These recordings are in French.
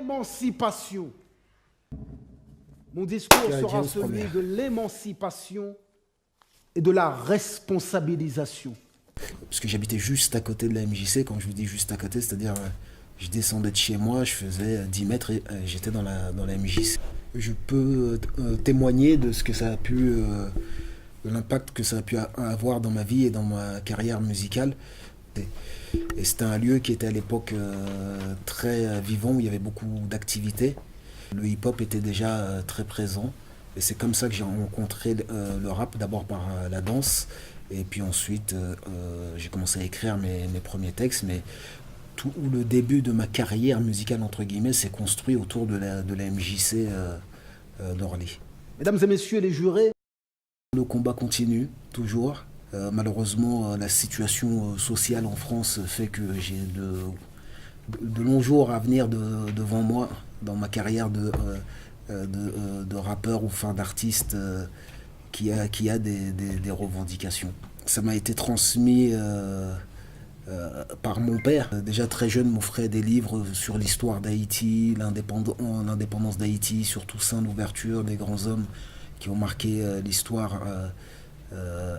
l'émancipation. Mon discours sera celui de l'émancipation et de la responsabilisation. Parce que j'habitais juste à côté de la MJC, quand je vous dis juste à côté, c'est-à-dire je descendais de chez moi, je faisais 10 mètres et j'étais dans la MJC. Je peux témoigner de ce que ça a pu, de l'impact que ça a pu avoir dans ma vie et dans ma carrière musicale. Et c'était un lieu qui était à l'époque très vivant, où il y avait beaucoup d'activités. Le hip-hop était déjà très présent. Et c'est comme ça que j'ai rencontré le rap, d'abord par la danse. Et puis ensuite, j'ai commencé à écrire mes premiers textes. Mais tout le début de ma carrière musicale, entre guillemets, s'est construit autour de la MJC d'Orly. Mesdames et messieurs les jurés, le combat continue, toujours. Malheureusement, la situation sociale en France fait que j'ai de longs jours à venir devant moi dans ma carrière de rappeur ou enfin d'artiste qui a des revendications. Ça m'a été transmis par mon père. Déjà très jeune, m'offrait des livres sur l'histoire d'Haïti, l'indépendance d'Haïti, sur Toussaint l'ouverture, des grands hommes qui ont marqué l'histoire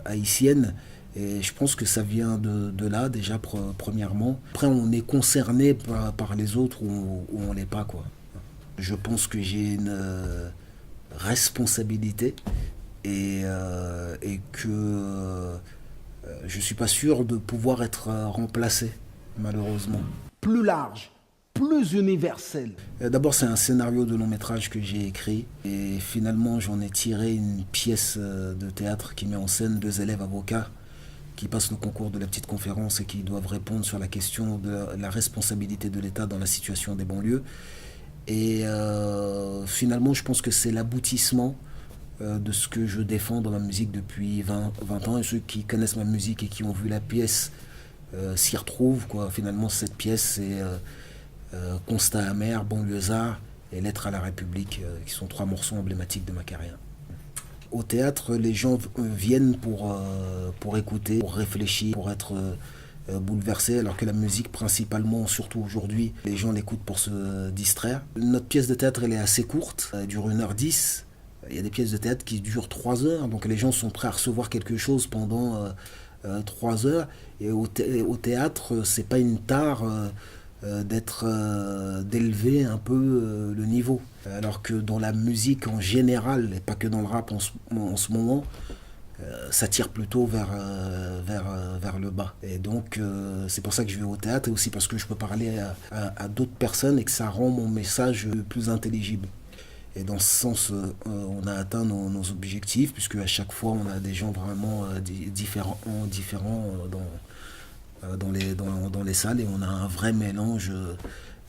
haïtienne. Et je pense que ça vient de là, déjà, premièrement. Après, on est concerné par les autres ou on l'est pas, quoi. Je pense que j'ai une responsabilité et que je suis pas sûr de pouvoir être remplacé, malheureusement. Plus large, plus universel. D'abord, c'est un scénario de long métrage que j'ai écrit et finalement, j'en ai tiré une pièce de théâtre qui met en scène 2 élèves avocats qui passent le concours de la petite conférence et qui doivent répondre sur la question de la responsabilité de l'État dans la situation des banlieues. Et finalement, je pense que c'est l'aboutissement de ce que je défends dans ma musique depuis 20 ans. Et ceux qui connaissent ma musique et qui ont vu la pièce s'y retrouvent, quoi. Finalement, cette pièce, c'est Constat amer, Banlieusard et Lettre à la République, qui sont 3 morceaux emblématiques de ma carrière. Au théâtre, les gens viennent pour écouter, pour réfléchir, pour être bouleversés, alors que la musique, principalement, surtout aujourd'hui, les gens l'écoutent pour se distraire. Notre pièce de théâtre, elle est assez courte, elle dure 1h10. Il y a des pièces de théâtre qui durent 3 heures, donc les gens sont prêts à recevoir quelque chose pendant 3 heures. Et au théâtre, c'est pas une tare d'élever un peu le niveau. Alors que dans la musique en général, et pas que dans le rap en ce moment, ça tire plutôt vers le bas. Et donc c'est pour ça que je vais au théâtre, et aussi parce que je peux parler à d'autres personnes et que ça rend mon message plus intelligible. Et dans ce sens, on a atteint nos objectifs, puisque à chaque fois, on a des gens vraiment différents dans les salles, et on a un vrai mélange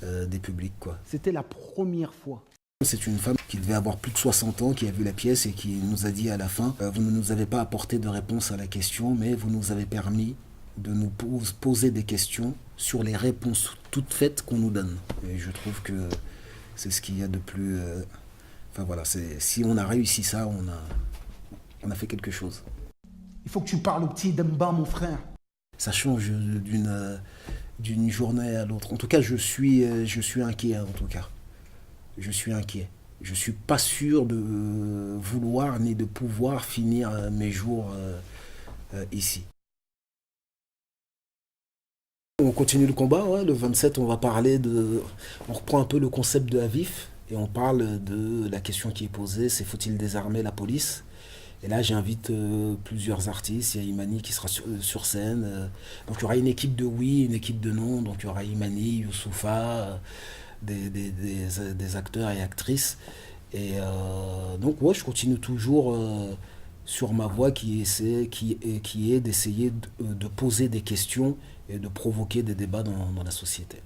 des publics, quoi. C'était la première fois. C'est une femme qui devait avoir plus de 60 ans, qui a vu la pièce et qui nous a dit à la fin vous ne nous avez pas apporté de réponse à la question, mais vous nous avez permis de nous poser des questions sur les réponses toutes faites qu'on nous donne. Et je trouve que c'est ce qu'il y a de plus... Enfin voilà, si on a réussi ça, on a fait quelque chose. Il faut que tu parles au petit Demba, mon frère. Ça change d'une journée à l'autre. En tout cas, je suis inquiet, en tout cas. Je suis inquiet. Je suis pas sûr de vouloir ni de pouvoir finir mes jours ici. On continue le combat, ouais. Le 27, on va parler on reprend un peu le concept de Avif et on parle de la question qui est posée, c'est faut-il désarmer la police? Et là, j'invite plusieurs artistes. Il y a Imani qui sera sur scène. Donc, il y aura une équipe de oui, une équipe de non. Donc, il y aura Imani, Youssoufa, des acteurs et actrices. Et donc, ouais, je continue toujours sur ma voie qui est d'essayer de poser des questions et de provoquer des débats dans la société.